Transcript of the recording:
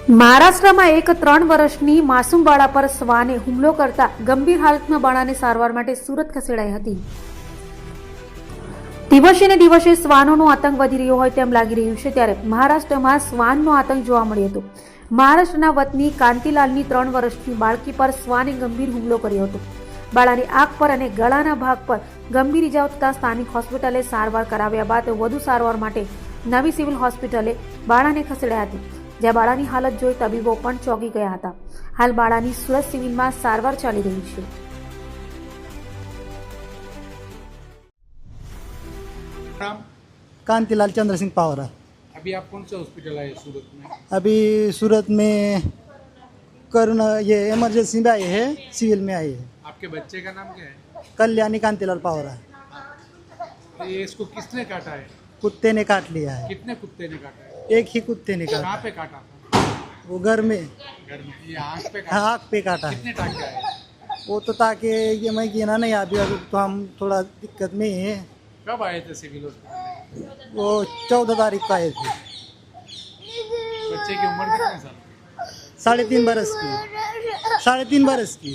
મહારાષ્ટ્રમાં એક 3 વર્ષની માસૂમ બાળા પર શ્વાને હુમલો કરતા ગંભીર હાલતમાં બાળાને સારવાર માટે સુરત ખસેડાઈ હતી. દિવસે ને દિવસે શ્વાનોનો આતંક વધી રહ્યો હોય તેમ લાગી રહ્યું છે, ત્યારે મહારાષ્ટ્રમાં શ્વાનનો આતંક જોવા મળ્યો હતો. મહારાષ્ટ્રના વતની કાંતિલાલની 3 વર્ષની બાળકી પર શ્વાને ગંભીર હુમલો કર્યો હતો. બાળાની આંખ પર અને ગળાના ભાગ પર ગંભીર ઇજાઓ થતા સ્થાનિક હોસ્પિટલે સારવાર કરાવ્યા બાદ વધુ સારવાર માટે નવી સિવિલ હોસ્પિટલે બાળાને ખસેડાયા હતી, જ્યાં બાળાની હાલત જોઈ તબીબો પણ ચોંકી ગયા હતા. હાલ બાળાની સુરત સિવિલમાં સારવાર ચાલી રહી છે. कांतिलाल चंद्र सिंह पावरा. अभी आप कौन से हॉस्पिटल आए सूरत में? अभी सूरत में कोरोना ये इमरजेंसी में आए हैं, सिविल में आए हैं. आपके बच्चे का नाम क्या है? कल्याणी कांतिलाल पावरा. ये इसको किसने काटा है? कुत्ते ने काट लिया है. कितने कुत्ते ने काटा है? एक ही कुत्ते ने कहाँ काटा. पे काटा था? वो घर में घर में. ये आँख पे काटा? आँख पे काटा है. कितने टाँके आए? वो तो ताकि ये मैं गिना नहीं, अभी तो हम थोड़ा दिक्कत में ही हैं. कब आए थे सिविल हॉस्पिटल? वो 14 तारीख को आए थे. बच्चे की उम्र कितने साल? 3.5 बरस की. 3.5 बरस की.